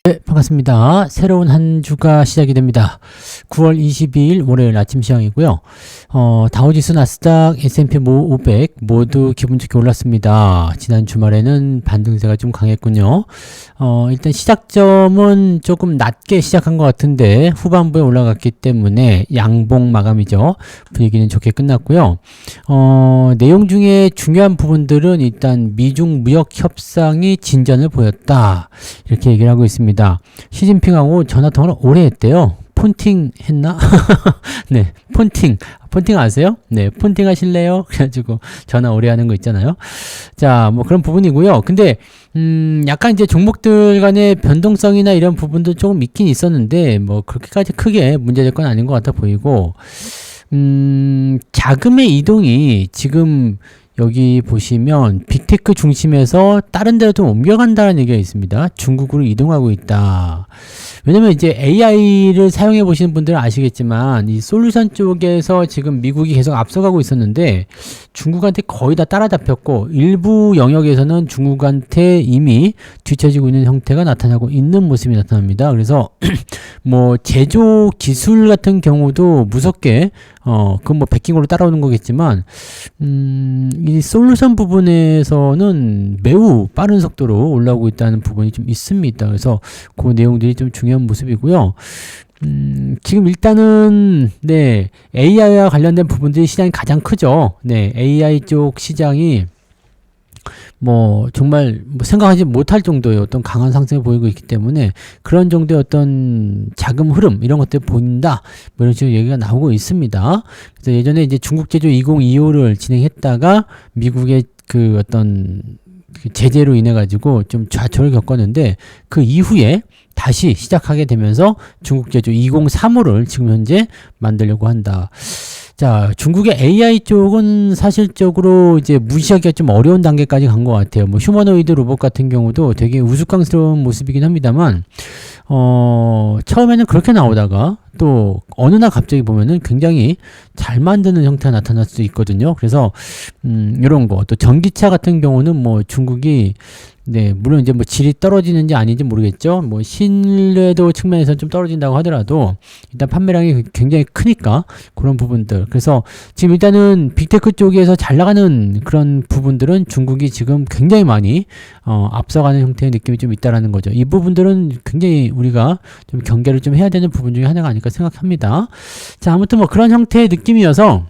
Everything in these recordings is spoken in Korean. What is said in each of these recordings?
네, 반갑습니다. 새로운 한 주가 시작이 됩니다. 9월 22일 월요일 아침 시황이고요. 다우지수, 나스닥, S&P 500 모두 기분 좋게 올랐습니다. 지난 주말에는 반등세가 좀 강했군요. 일단 시작점은 조금 낮게 시작한 것 같은데 후반부에 올라갔기 때문에 양봉 마감이죠. 분위기는 좋게 끝났고요. 내용 중에 중요한 부분들은 일단 미중 무역 협상이 진전을 보였다. 이렇게 얘기를 하고 있습니다. 시진핑하고 전화통화를 오래 했대요. 폰팅 했나? 네, 폰팅 아세요? 네, 폰팅 하실래요? 그래가지고 전화 오래 하는 거 있잖아요. 자, 뭐 그런 부분이고요. 근데 약간 이제 종목들 간의 변동성이나 이런 부분도 조금 있긴 있었는데 뭐 그렇게까지 크게 문제될 건 아닌 것 같아 보이고, 자금의 이동이 지금 여기 보시면 빅테크 중심에서 다른 데로 좀 옮겨간다는 얘기가 있습니다. 중국으로 이동하고 있다. 왜냐면 이제 AI를 사용해 보시는 분들은 아시겠지만 이 솔루션 쪽에서 지금 미국이 계속 앞서가고 있었는데 중국한테 거의 다 따라잡혔고 일부 영역에서는 중국한테 이미 뒤처지고 있는 형태가 나타나고 있는 모습이 나타납니다. 그래서 뭐 제조 기술 같은 경우도 무섭게 그건 뭐 베킹으로 따라오는 거겠지만 이 솔루션 부분에서는 매우 빠른 속도로 올라오고 있다는 부분이 좀 있습니다. 그래서 그 내용들이 좀 중요한 모습이고요. 지금 일단은 네, AI와 관련된 부분들이 시장이 가장 크죠. 네, AI 쪽 시장이 뭐 정말 뭐 생각하지 못할 정도의 어떤 강한 상승을 보이고 있기 때문에 그런 정도의 어떤 자금 흐름 이런 것들 보인다 뭐 이런 식으로 얘기가 나오고 있습니다. 그래서 예전에 이제 중국 제조 2025를 진행했다가 미국의 그 어떤 제재로 인해 가지고 좀 좌초를 겪었는데 그 이후에 다시 시작하게 되면서 중국 제조 2035를 지금 현재 만들려고 한다. 자, 중국의 AI 쪽은 사실적으로 이제 무시하기가 좀 어려운 단계까지 간 것 같아요. 뭐 휴머노이드 로봇 같은 경우도 되게 우스꽝스러운 모습이긴 합니다만, 처음에는 그렇게 나오다가 또 어느 날 갑자기 보면은 굉장히 잘 만드는 형태가 나타날 수 있거든요. 그래서 이런 거 또 전기차 같은 경우는 뭐 중국이 네, 물론 이제 뭐 질이 떨어지는지 아닌지 모르겠죠. 뭐 신뢰도 측면에서 좀 떨어진다고 하더라도 일단 판매량이 굉장히 크니까 그런 부분들. 그래서 지금 일단은 빅테크 쪽에서 잘 나가는 그런 부분들은 중국이 지금 굉장히 많이 앞서가는 형태의 느낌이 좀 있다라는 거죠. 이 부분들은 굉장히 우리가 좀 경계를 좀 해야 되는 부분 중에 하나가 아닐까 생각합니다. 자, 아무튼 뭐 그런 형태의 느낌이어서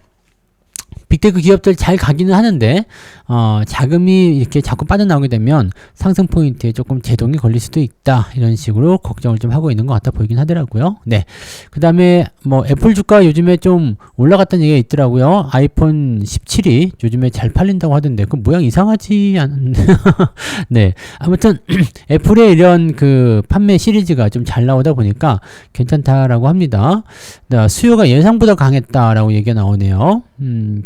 빅테크 기업들 잘 가기는 하는데 자금이 이렇게 자꾸 빠져나오게 되면 상승 포인트에 조금 제동이 걸릴 수도 있다 이런 식으로 걱정을 좀 하고 있는 것 같아 보이긴 하더라고요. 네, 그 다음에 뭐 애플 주가 요즘에 좀 올라갔다는 얘기가 있더라고요. 아이폰 17이 요즘에 잘 팔린다고 하던데 그 모양 이상하지 않은데 네, 아무튼 애플의 이런 그 판매 시리즈가 좀 잘 나오다 보니까 괜찮다라고 합니다. 수요가 예상보다 강했다라고 얘기가 나오네요.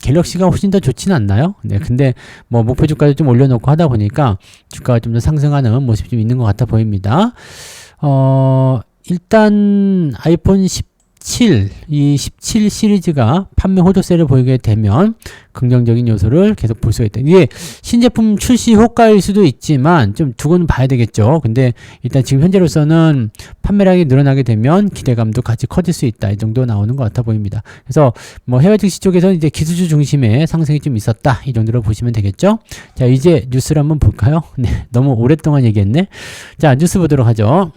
갤럭시가 훨씬 더 좋지는 않나요? 네, 근데 뭐 목표 주가도 좀 올려놓고 하다 보니까 주가가 좀 더 상승하는 모습이 좀 있는 것 같아 보입니다. 일단 아이폰 17, 이 17 시리즈가 판매 호조세를 보이게 되면 긍정적인 요소를 계속 볼 수가 있다. 이게 신제품 출시 효과일 수도 있지만 좀 두고는 봐야 되겠죠. 근데 일단 지금 현재로서는 판매량이 늘어나게 되면 기대감도 같이 커질 수 있다. 이 정도 나오는 것 같아 보입니다. 그래서 뭐 해외 증시 쪽에서는 이제 기술주 중심의 상승이 좀 있었다. 이 정도로 보시면 되겠죠. 자, 이제 뉴스를 한번 볼까요? 네, 너무 오랫동안 얘기했네. 자, 뉴스 보도록 하죠.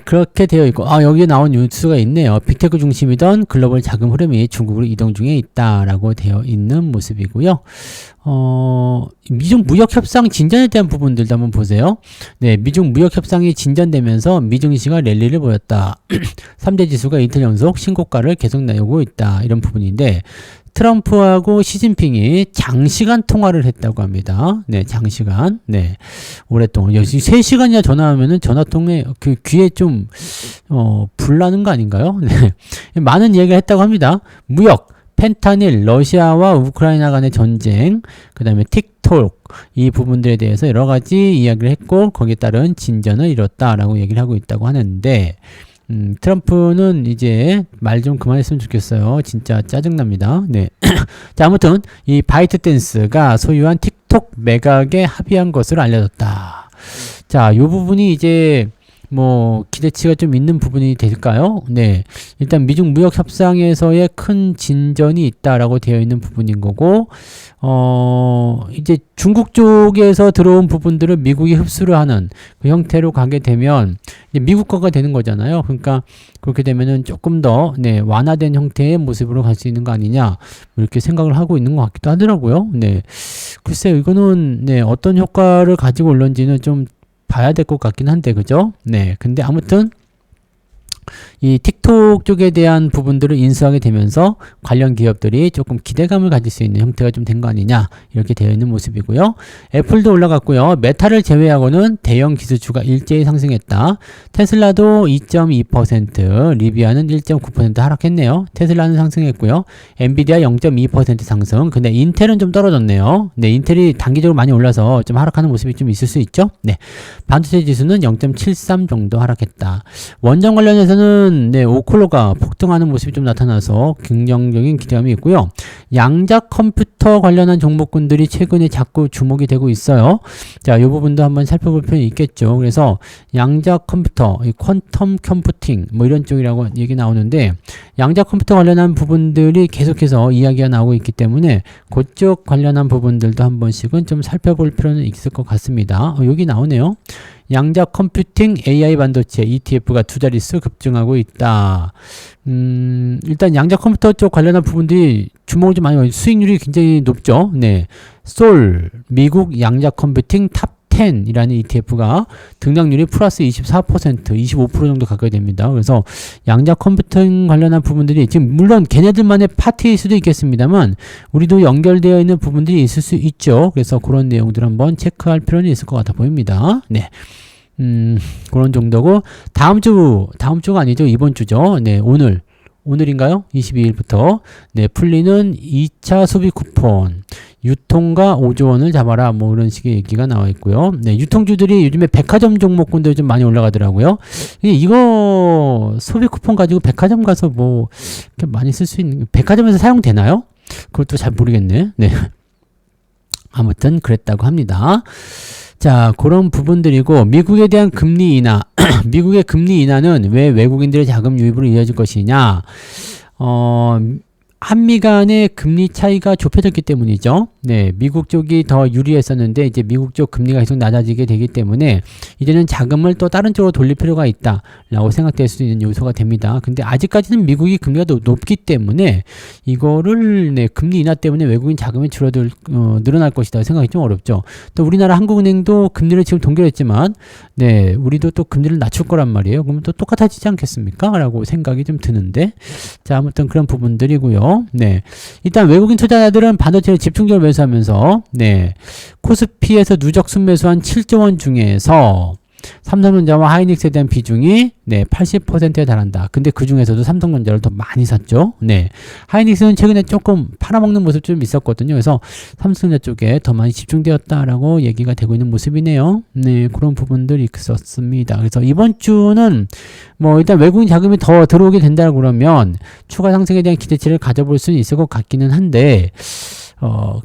그렇게 되어 있고, 여기에 나온 뉴스가 있네요. 빅테크 중심이던 글로벌 자금 흐름이 중국으로 이동 중에 있다라고 되어 있는 모습이고요. 미중 무역 협상 진전에 대한 부분들도 한번 보세요. 네, 미중 무역 협상이 진전되면서 미증시가 랠리를 보였다. 3대 지수가 이틀 연속 신고가를 계속 내고 있다. 이런 부분인데, 트럼프하고 시진핑이 장시간 통화를 했다고 합니다. 네, 장시간. 네. 오랫동안. 역시 3시간이나 전화하면은 전화통에 그 귀에 좀, 불 나는 거 아닌가요? 네. 많은 이야기를 했다고 합니다. 무역, 펜타닐, 러시아와 우크라이나 간의 전쟁, 그 다음에 틱톡, 이 부분들에 대해서 여러 가지 이야기를 했고, 거기에 따른 진전을 이뤘다라고 얘기를 하고 있다고 하는데, 트럼프는 이제 말 좀 그만했으면 좋겠어요. 진짜 짜증납니다. 네. 자, 아무튼 이 바이트댄스가 소유한 틱톡 매각에 합의한 것으로 알려졌다. 자, 요 부분이 이제 뭐 기대치가 좀 있는 부분이 될까요? 네. 일단 미중 무역 협상에서의 큰 진전이 있다라고 되어 있는 부분인 거고, 이제 중국 쪽에서 들어온 부분들을 미국이 흡수를 하는 그 형태로 가게 되면 이제 미국 거가 되는 거잖아요. 그러니까 그렇게 되면은 조금 더 네, 완화된 형태의 모습으로 갈 수 있는 거 아니냐, 뭐 이렇게 생각을 하고 있는 것 같기도 하더라고요. 네. 글쎄요, 이거는 네, 어떤 효과를 가지고 올런지는 좀 봐야 될 것 같긴 한데, 그죠? 네. 근데 아무튼 이 틱톡 쪽에 대한 부분들을 인수하게 되면서 관련 기업들이 조금 기대감을 가질 수 있는 형태가 좀 된 거 아니냐, 이렇게 되어 있는 모습이고요. 애플도 올라갔고요. 메타를 제외하고는 대형 기술주가 일제히 상승했다. 테슬라도 2.2%, 리비아는 1.9% 하락했네요. 테슬라는 상승했고요. 엔비디아 0.2% 상승. 근데 인텔은 좀 떨어졌네요. 네, 인텔이 단기적으로 많이 올라서 좀 하락하는 모습이 좀 있을 수 있죠. 네, 반도체 지수는 0.73 정도 하락했다. 원전 관련해서는 네, 오클로가 폭등하는 모습이 좀 나타나서 긍정적인 기대감이 있고요. 양자 컴퓨터 관련한 종목군들이 최근에 자꾸 주목이 되고 있어요. 자, 이 부분도 한번 살펴볼 필요는 있겠죠. 그래서 양자 컴퓨터, 퀀텀 컴퓨팅 뭐 이런 쪽이라고 얘기 나오는데, 양자 컴퓨터 관련한 부분들이 계속해서 이야기가 나오고 있기 때문에 그쪽 관련한 부분들도 한 번씩은 좀 살펴볼 필요는 있을 것 같습니다. 여기 나오네요. 양자 컴퓨팅 AI 반도체 ETF가 두 자릿수 급증하고 있다. 일단 양자 컴퓨터 쪽 관련한 부분들이 주목을 좀 많이 받고 수익률이 굉장히 높죠. 네. 솔, 미국 양자 컴퓨팅 탑 10이라는 ETF가 등락률이 플러스 24%, 25% 정도 가까이 됩니다. 그래서 양자 컴퓨팅 관련한 부분들이 지금 물론 걔네들만의 파트일 수도 있겠습니다만 우리도 연결되어 있는 부분들이 있을 수 있죠. 그래서 그런 내용들 한번 체크할 필요는 있을 것 같아 보입니다. 네. 그런 정도고, 다음 주가 아니죠. 이번 주죠. 네, 오늘인가요? 22일부터 네, 풀리는 2차 소비 쿠폰 유통가 5조 원을 잡아라, 뭐 이런 식의 얘기가 나와 있고요. 네, 유통주들이 요즘에 백화점 종목군들 좀 많이 올라가더라고요. 이거 소비 쿠폰 가지고 백화점 가서 뭐 이렇게 많이 쓸 수 있는, 백화점에서 사용되나요? 그것도 잘 모르겠네. 네. 아무튼 그랬다고 합니다. 자, 그런 부분들이고, 미국에 대한 금리 인하. 미국의 금리 인하는 왜 외국인들의 자금 유입으로 이어질 것이냐? 한미 간의 금리 차이가 좁혀졌기 때문이죠. 네, 미국 쪽이 더 유리했었는데 이제 미국 쪽 금리가 계속 낮아지게 되기 때문에 이제는 자금을 또 다른 쪽으로 돌릴 필요가 있다라고 생각될 수 있는 요소가 됩니다. 근데 아직까지는 미국이 금리가 높기 때문에 이거를 네, 금리 인하 때문에 외국인 자금이 늘어날 것이다 생각이 좀 어렵죠. 또 우리나라 한국은행도 금리를 지금 동결했지만 네, 우리도 또 금리를 낮출 거란 말이에요. 그러면 또 똑같아지지 않겠습니까? 라고 생각이 좀 드는데, 자, 아무튼 그런 부분들이고요. 네, 일단 외국인 투자자들은 반도체를 집중적으로 매수하면서 네, 코스피에서 누적 순매수한 7조 원 중에서 삼성전자와 하이닉스에 대한 비중이 네, 80%에 달한다. 근데 그 중에서도 삼성전자를 더 많이 샀죠. 네, 하이닉스는 최근에 조금 팔아먹는 모습 좀 있었거든요. 그래서 삼성전자 쪽에 더 많이 집중되었다라고 얘기가 되고 있는 모습이네요. 네, 그런 부분들이 있었습니다. 그래서 이번 주는 뭐 일단 외국인 자금이 더 들어오게 된다고 그러면 추가 상승에 대한 기대치를 가져볼 수는 있을 것 같기는 한데,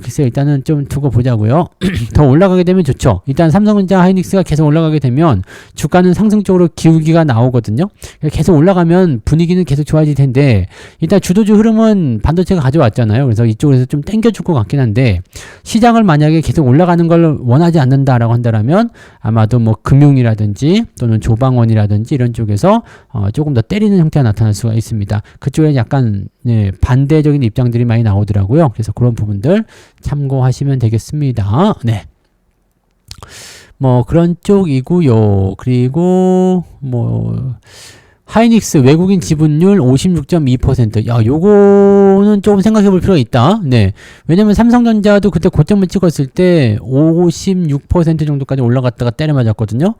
글쎄요, 일단은 좀 두고 보자고요. 더 올라가게 되면 좋죠. 일단 삼성전자, 하이닉스가 계속 올라가게 되면 주가는 상승 쪽으로 기울기가 나오거든요. 계속 올라가면 분위기는 계속 좋아질 텐데, 일단 주도주 흐름은 반도체가 가져왔잖아요. 그래서 이쪽에서 좀 땡겨줄 것 같긴 한데, 시장을 만약에 계속 올라가는 걸 원하지 않는다라고 한다면 아마도 뭐 금융이라든지 또는 조방원이라든지 이런 쪽에서 조금 더 때리는 형태가 나타날 수가 있습니다. 그쪽에 약간 네, 반대적인 입장들이 많이 나오더라고요. 그래서 그런 부분들 참고하시면 되겠습니다. 네. 뭐 그런 쪽이고요. 그리고 뭐 하이닉스 외국인 지분율 56.2%. 야, 요거는 조금 생각해 볼 필요가 있다. 네. 왜냐면 삼성전자도 그때 고점을 찍었을 때 56% 정도까지 올라갔다가 때려 맞았거든요.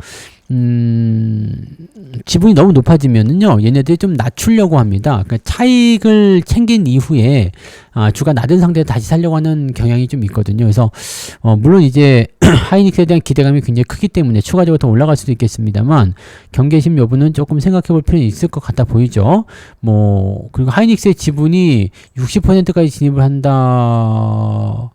지분이 너무 높아지면은요, 얘네들이 좀 낮추려고 합니다. 그러니까 차익을 챙긴 이후에, 주가 낮은 상태에서 다시 살려고 하는 경향이 좀 있거든요. 그래서, 물론 이제, 하이닉스에 대한 기대감이 굉장히 크기 때문에 추가적으로 더 올라갈 수도 있겠습니다만, 경계심 여부는 조금 생각해 볼 필요는 있을 것 같아 보이죠. 그리고 하이닉스의 지분이 60%까지 진입을 한다,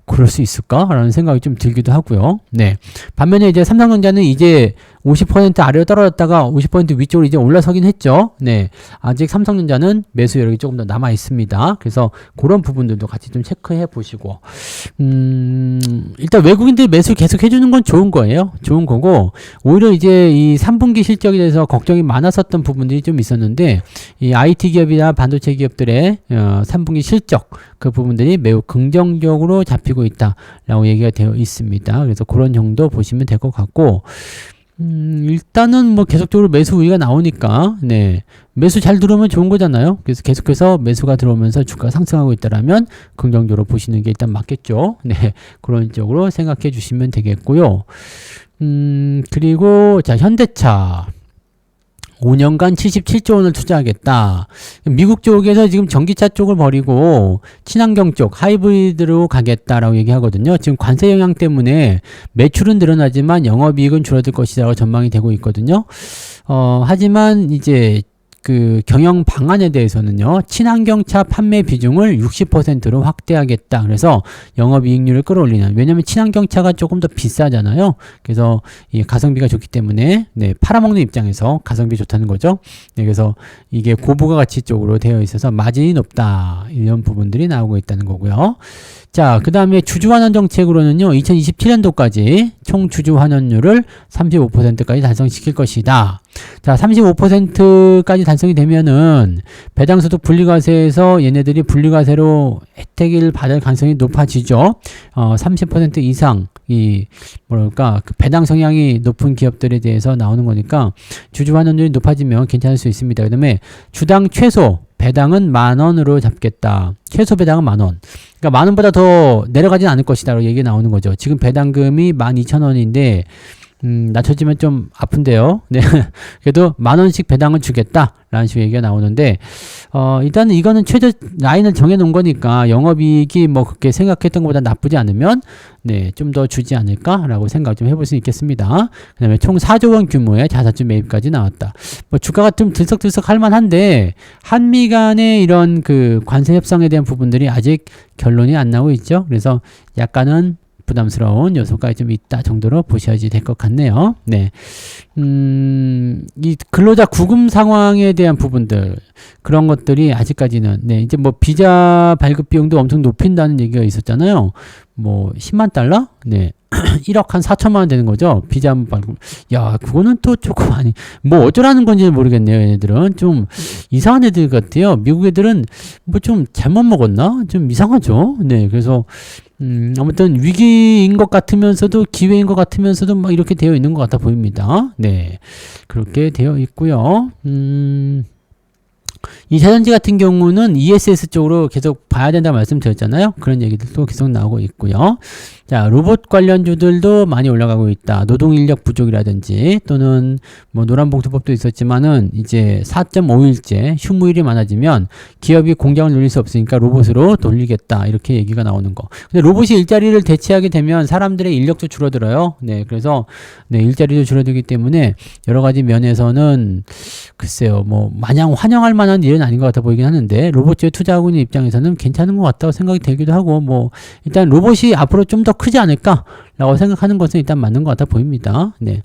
그럴 수 있을까라는 생각이 좀 들기도 하고요. 네. 반면에 이제 삼성전자는 이제 50% 아래로 떨어졌다가 50% 위쪽으로 이제 올라서긴 했죠. 네. 아직 삼성전자는 매수 여력이 조금 더 남아 있습니다. 그래서 그런 부분들도 같이 좀 체크해 보시고, 일단 외국인들 매수 계속 해주는 건 좋은 거예요. 좋은 거고, 오히려 이제 이 3분기 실적에 대해서 걱정이 많았었던 부분들이 좀 있었는데, 이 IT 기업이나 반도체 기업들의 3분기 실적, 그 부분들이 매우 긍정적으로 잡히고 있다라고 얘기가 되어 있습니다. 그래서 그런 정도 보시면 될 것 같고, 일단은 뭐 계속적으로 매수 우위가 나오니까, 네. 매수 잘 들어오면 좋은 거잖아요. 그래서 계속해서 매수가 들어오면서 주가가 상승하고 있다라면 긍정적으로 보시는 게 일단 맞겠죠. 네. 그런 쪽으로 생각해 주시면 되겠고요. 그리고, 자, 현대차. 5년간 77조 원을 투자하겠다. 미국 쪽에서 지금 전기차 쪽을 버리고 친환경 쪽 하이브리드로 가겠다라고 얘기하거든요. 지금 관세 영향 때문에 매출은 늘어나지만 영업이익은 줄어들 것이라고 전망이 되고 있거든요. 하지만 이제 그 경영 방안에 대해서는요, 친환경차 판매 비중을 60%로 확대하겠다. 그래서 영업이익률을 끌어올리는. 왜냐면 친환경차가 조금 더 비싸잖아요. 그래서 이 가성비가 좋기 때문에, 네, 팔아먹는 입장에서 가성비 좋다는 거죠. 네, 그래서 이게 고부가가치 쪽으로 되어 있어서 마진이 높다. 이런 부분들이 나오고 있다는 거고요. 자, 그 다음에 주주환원 정책으로는요, 2027년도까지 총 주주환원율을 35%까지 달성시킬 것이다. 자, 35%까지 달성이 되면은 배당소득 분리과세에서 얘네들이 분리과세로 혜택을 받을 가능성이 높아지죠. 30% 이상 그 배당 성향이 높은 기업들에 대해서 나오는 거니까 주주환원율이 높아지면 괜찮을 수 있습니다. 그 다음에 주당 최소 배당은 10,000원으로 잡겠다. 최소 배당은 10,000원. 그러니까 10,000원보다 더 내려가진 않을 것이다. 라고 얘기가 나오는 거죠. 지금 배당금이 12,000원인데, 낮춰지면 좀 아픈데요. 네. 그래도 10,000원씩 배당을 주겠다. 라는 식으로 얘기가 나오는데, 일단은 이거는 최저 라인을 정해놓은 거니까 영업이익이 뭐 그렇게 생각했던 것보다 나쁘지 않으면, 네, 좀 더 주지 않을까라고 생각 좀 해볼 수 있겠습니다. 그 다음에 총 4조 원 규모의 자사주 매입까지 나왔다. 뭐 주가가 좀 들썩들썩 할 만한데, 한미 간의 이런 그 관세 협상에 대한 부분들이 아직 결론이 안 나오고 있죠. 그래서 약간은 부담스러운 요소가 좀 있다 정도로 보셔야지 될 것 같네요. 네. 이 근로자 구금 상황에 대한 부분들, 그런 것들이 아직까지는, 네, 이제 뭐 비자 발급 비용도 엄청 높인다는 얘기가 있었잖아요. 뭐 10만 달러? 네. 1억 한 4천만 원 되는 거죠. 비자 발급. 야, 그거는 또 조금 뭐 어쩌라는 건지 모르겠네요. 얘네들은 좀 이상한 애들 같아요. 미국 애들은 뭐 좀 잘못 먹었나? 좀 이상하죠. 네. 그래서 아무튼 위기인 것 같으면서도 기회인 것 같으면서도 막 이렇게 되어 있는 것 같아 보입니다. 네. 그렇게 되어 있고요. 이 자전지 같은 경우는 ESS 쪽으로 계속 봐야 된다고 말씀드렸잖아요. 그런 얘기들도 계속 나오고 있고요. 자, 로봇 관련주들도 많이 올라가고 있다. 노동인력 부족이라든지 또는 뭐 노란봉투법도 있었지만은 이제 4.5일째 휴무일이 많아지면 기업이 공장을 돌릴 수 없으니까 로봇으로 돌리겠다. 이렇게 얘기가 나오는 거. 근데 로봇이 일자리를 대체하게 되면 사람들의 인력도 줄어들어요. 네, 그래서 네, 일자리도 줄어들기 때문에 여러 가지 면에서는 글쎄요, 뭐 마냥 환영할 만한 일은 아닌 것 같아 보이긴 하는데 로봇주에 투자하고 있는 입장에서는 괜찮은 것 같다고 생각이 들기도 하고, 뭐 일단 로봇이 앞으로 좀 더 크지 않을까라고 생각하는 것은 일단 맞는 것 같아 보입니다. 네,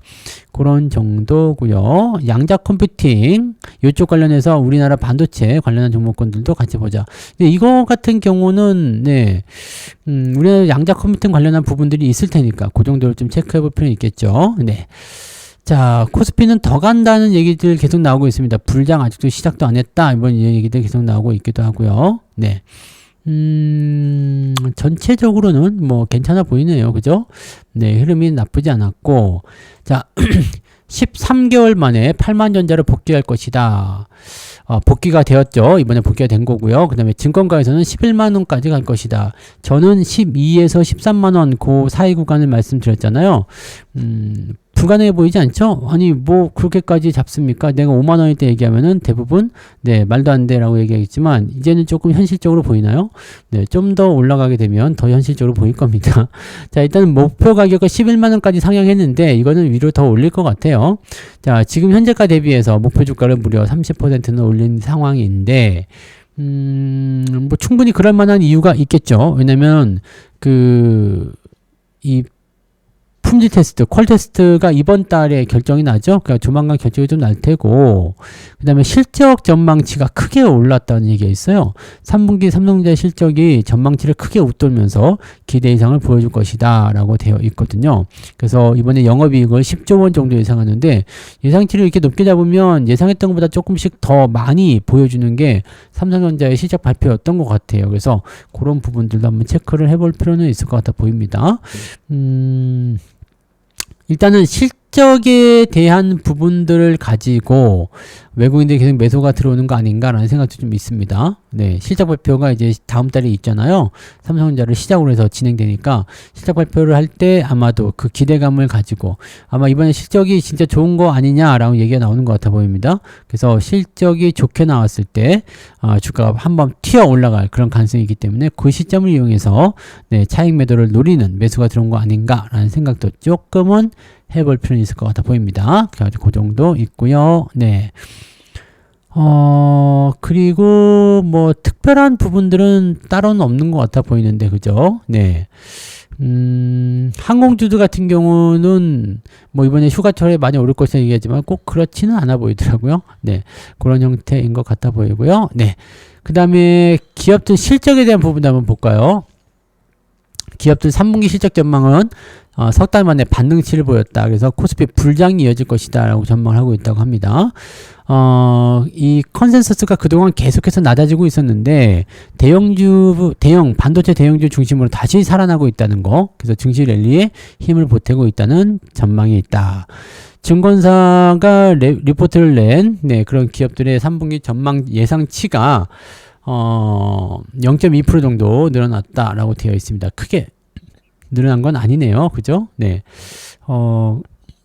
그런 정도고요. 양자 컴퓨팅 이쪽 관련해서 우리나라 반도체 관련한 종목군들도 같이 보자. 근데 이거 같은 경우는 네, 우리나라 양자 컴퓨팅 관련한 부분들이 있을 테니까 그 정도로 좀 체크해 볼 필요는 있겠죠. 네. 자, 코스피는 더 간다는 얘기들 계속 나오고 있습니다. 불장 아직도 시작도 안 했다. 이번 얘기들 계속 나오고 있기도 하고요. 네. 전체적으로는 뭐 괜찮아 보이네요. 그죠? 네, 흐름이 나쁘지 않았고. 자, 13개월 만에 8만 전자를 복귀할 것이다. 복귀가 되었죠. 이번에 복귀가 된 거고요. 그 다음에 증권가에서는 11만원까지 갈 것이다. 저는 12에서 13만원 그 사이 구간을 말씀드렸잖아요. 불가능해 보이지 않죠? 아니 뭐 그렇게까지 잡습니까? 내가 5만 원일 때 얘기하면은 대부분 네 말도 안 돼라고 얘기하겠지만 이제는 조금 현실적으로 보이나요? 네, 좀 더 올라가게 되면 더 현실적으로 보일 겁니다. 자, 일단 목표 가격을 11만 원까지 상향했는데 이거는 위로 더 올릴 것 같아요. 자, 지금 현재가 대비해서 목표 주가를 무려 30%는 올린 상황인데 뭐 충분히 그럴 만한 이유가 있겠죠. 왜냐면 이 품질 테스트, 퀄 테스트가 이번 달에 결정이 나죠. 그러니까 조만간 결정이 좀 날 테고, 그 다음에 실적 전망치가 크게 올랐다는 얘기가 있어요. 3분기 삼성전자 실적이 전망치를 크게 웃돌면서 기대 이상을 보여줄 것이다 라고 되어 있거든요. 그래서 이번에 영업이익을 10조 원 정도 예상하는데, 예상치를 이렇게 높게 잡으면 예상했던 것보다 조금씩 더 많이 보여주는 게 삼성전자의 실적 발표였던 것 같아요. 그래서 그런 부분들도 한번 체크를 해볼 필요는 있을 것 같아 보입니다. 일단은 실적에 대한 부분들을 가지고 외국인들이 계속 매수가 들어오는 거 아닌가라는 생각도 좀 있습니다. 네, 실적 발표가 이제 다음 달에 있잖아요. 삼성전자를 시작으로 해서 진행되니까 실적 발표를 할 때 아마도 그 기대감을 가지고 아마 이번에 실적이 진짜 좋은 거 아니냐라고 얘기가 나오는 것 같아 보입니다. 그래서 실적이 좋게 나왔을 때 주가가 한번 튀어 올라갈 그런 가능성이 있기 때문에 그 시점을 이용해서 네, 차익 매도를 노리는 매수가 들어온 거 아닌가라는 생각도 조금은 해볼 필요는 있을 것 같아 보입니다. 그 정도 있고요. 네. 그리고 뭐 특별한 부분들은 따로는 없는 것 같아 보이는데, 그죠? 네. 항공주도 같은 경우는 뭐 이번에 휴가철에 많이 오를 것이라 얘기하지만 꼭 그렇지는 않아 보이더라고요. 네. 그런 형태인 것 같아 보이고요. 네. 그 다음에 기업들 실적에 대한 부분도 한번 볼까요? 기업들 3분기 실적 전망은 석 달 만에 반등치를 보였다. 그래서 코스피 불장이 이어질 것이다 라고 전망을 하고 있다고 합니다. 이 컨센서스가 그동안 계속해서 낮아지고 있었는데 대형 반도체 대형주 중심으로 다시 살아나고 있다는 거. 그래서 증시 랠리에 힘을 보태고 있다는 전망이 있다. 증권사가 리포트를 낸 그런 기업들의 3분기 전망 예상치가 0.2% 정도 늘어났다라고 되어 있습니다. 크게 늘어난 건 아니네요. 그죠? 네.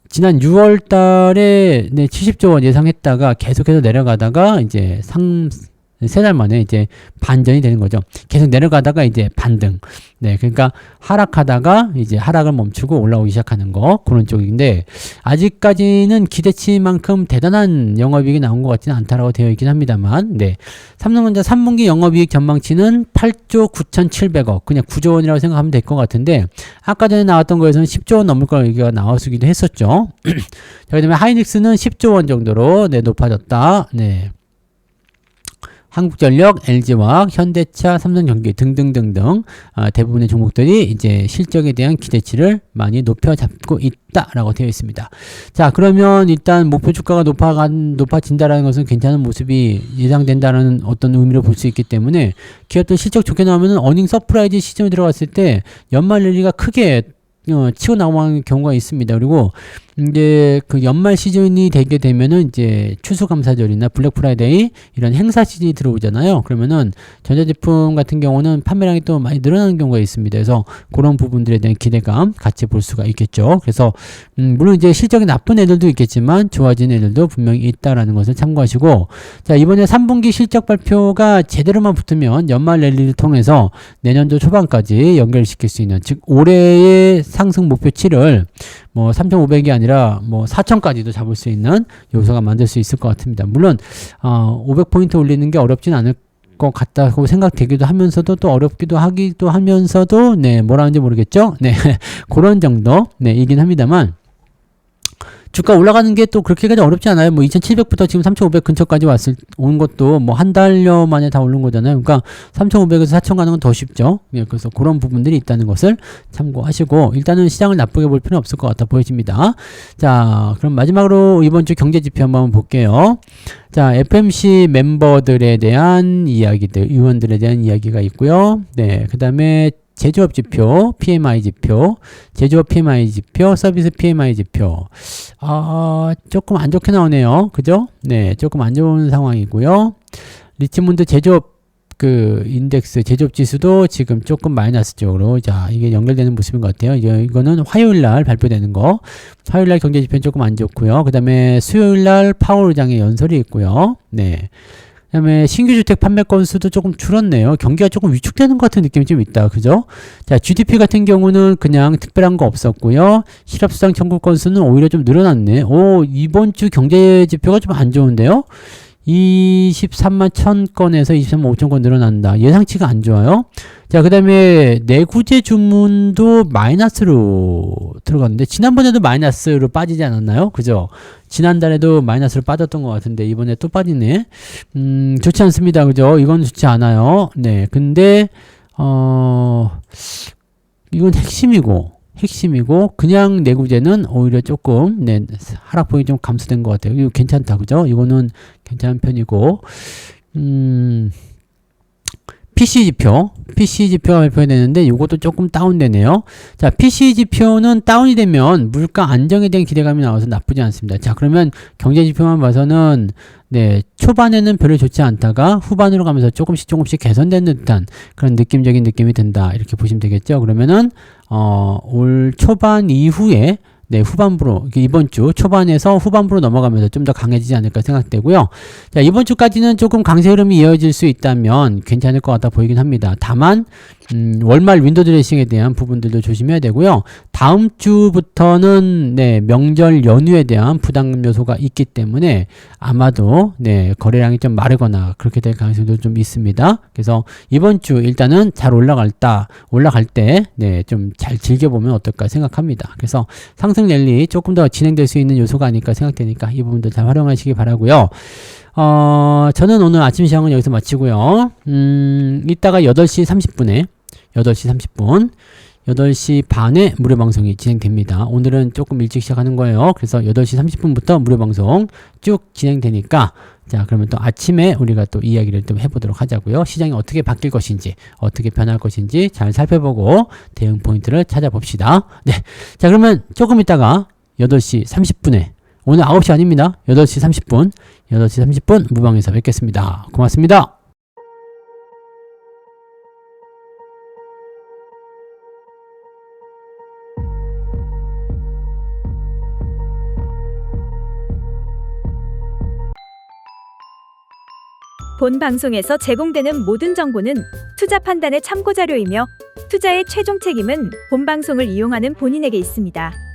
지난 6월 달에 70조 원 예상했다가 계속해서 내려가다가 이제 3달 만에 이제 반전이 되는 거죠. 계속 내려가다가 이제 반등. 네, 그러니까 하락하다가 이제 하락을 멈추고 올라오기 시작하는 거, 그런 쪽인데 아직까지는 기대치만큼 대단한 영업이익이 나온 것 같지는 않다라고 되어 있긴 합니다만, 네, 삼성전자 3분기 영업이익 전망치는 8조 9,700억, 그냥 9조 원이라고 생각하면 될 것 같은데 아까 전에 나왔던 거에서는 10조 원 넘을 거 얘기가 나왔기도 했었죠. 자, 그다음에 하이닉스는 10조 원 정도로 높아졌다. 네. 한국전력, LG화학, 현대차, 삼성전기 등등등등 대부분의 종목들이 이제 실적에 대한 기대치를 많이 높여잡고 있다라고 되어 있습니다. 자, 그러면 일단 목표 주가가 높아진다라는 것은 괜찮은 모습이 예상된다는 어떤 의미로 볼 수 있기 때문에 기업들 실적 좋게 나오면은 어닝 서프라이즈 시점에 들어갔을 때 연말 랠리가 크게 치고 나오는 경우가 있습니다. 그리고 이제 그 연말 시즌이 되게 되면은 이제 추수감사절이나 블랙 프라이데이 이런 행사 시즌이 들어오잖아요. 그러면은 전자제품 같은 경우는 판매량이 또 많이 늘어나는 경우가 있습니다. 그래서 그런 부분들에 대한 기대감 같이 볼 수가 있겠죠. 그래서 물론 이제 실적이 나쁜 애들도 있겠지만 좋아진 애들도 분명히 있다라는 것을 참고하시고, 자, 이번에 3분기 실적 발표가 제대로만 붙으면 연말 랠리를 통해서 내년도 초반까지 연결시킬 수 있는, 즉 올해의 상승 목표치를 뭐 3,500이 아니라 뭐 4,000까지도 잡을 수 있는 요소가 만들 수 있을 것 같습니다. 물론 500포인트 올리는 게 어렵진 않을 것 같다고 생각되기도 하면서도 또 어렵기도 하기도 하면서도 뭐라는지 모르겠죠. 네. 그런 정도 이긴 합니다만 주가 올라가는 게 또 그렇게까지 어렵지 않아요. 뭐 2,700부터 지금 3,500 근처까지 온 것도 뭐 한 달여 만에 다 오른 거잖아요. 그러니까 3,500에서 4,000 가는 건 더 쉽죠. 예, 그래서 그런 부분들이 있다는 것을 참고하시고 일단은 시장을 나쁘게 볼 필요는 없을 것 같아 보여집니다. 자, 그럼 마지막으로 이번 주 경제 지표 한번 볼게요. 자, FMC 멤버들에 대한 이야기들, 의원들에 대한 이야기가 있고요. 네, 그 다음에 제조업 지표, PMI 지표, 제조업 PMI 지표, 서비스 PMI 지표. 조금 안 좋게 나오네요. 그죠? 네, 조금 안 좋은 상황이고요. 리치몬드 제조업 그 인덱스 제조업 지수도 지금 조금 마이너스 쪽으로 자 이게 연결되는 모습인 것 같아요. 이거는 화요일 날 발표되는 거. 화요일 날 경제 지표는 조금 안 좋고요. 그다음에 수요일 날 파월 의장의 연설이 있고요. 네. 그다음에 신규 주택 판매 건수도 조금 줄었네요. 경기가 조금 위축되는 것 같은 느낌이 좀 있다. 그죠? 자, GDP 같은 경우는 그냥 특별한 거 없었고요. 실업수당 청구 건수는 오히려 좀 늘어났네. 오, 이번 주 경제 지표가 좀 안 좋은데요. 23만 1000건에서 23만 5천건 늘어난다. 예상치가 안 좋아요. 자, 그 다음에 내구재 주문도 마이너스로 들어갔는데 지난번에도 마이너스로 빠지지 않았나요? 그죠? 지난달에도 마이너스로 빠졌던 것 같은데 이번에 또 빠지네. 좋지 않습니다. 그죠? 이건 좋지 않아요. 네, 근데 이건 핵심이고 그냥 내구재는 오히려 조금 하락폭이 좀 감소된 것 같아요. 이거 괜찮다. 그죠? 이거는 괜찮은 편이고 PC 지표가 발표되는데 이것도 조금 다운되네요. 자, PC 지표는 다운이 되면 물가 안정에 대한 기대감이 나와서 나쁘지 않습니다. 자, 그러면 경제 지표만 봐서는 초반에는 별로 좋지 않다가 후반으로 가면서 조금씩 개선되는 듯한 그런 느낌적인 느낌이 든다. 이렇게 보시면 되겠죠. 그러면은 올 초반 이후에 후반부로, 이번 주 초반에서 후반부로 넘어가면서 좀 더 강해지지 않을까 생각되고요. 자, 이번 주까지는 조금 강세 흐름이 이어질 수 있다면 괜찮을 것 같아 보이긴 합니다. 다만, 월말 윈도우 드레싱에 대한 부분들도 조심해야 되고요. 다음 주부터는, 명절 연휴에 대한 부담 요소가 있기 때문에 아마도, 거래량이 좀 마르거나 그렇게 될 가능성도 좀 있습니다. 그래서 이번 주 일단은 잘 올라갈 때, 좀 잘 즐겨보면 어떨까 생각합니다. 그래서 상승 랠리 조금 더 진행될 수 있는 요소가 아닐까 생각되니까 이 부분들 잘 활용하시기 바라고요. 저는 오늘 아침 시황은 여기서 마치고요. 이따가 8시 30분 8시 반에 무료 방송이 진행됩니다. 오늘은 조금 일찍 시작하는 거예요. 그래서 8시 30분부터 무료 방송 쭉 진행되니까 자, 그러면 또 아침에 우리가 또 이야기를 좀 해보도록 하자고요. 시장이 어떻게 바뀔 것인지, 어떻게 변할 것인지 잘 살펴보고 대응 포인트를 찾아봅시다. 네. 자, 그러면 조금 있다가 8시 30분에 오늘 9시 아닙니다. 8시 30분 무방에서 뵙겠습니다. 고맙습니다. 본 방송에서 제공되는 모든 정보는 투자 판단의 참고 자료이며 투자의 최종 책임은 본 방송을 이용하는 본인에게 있습니다.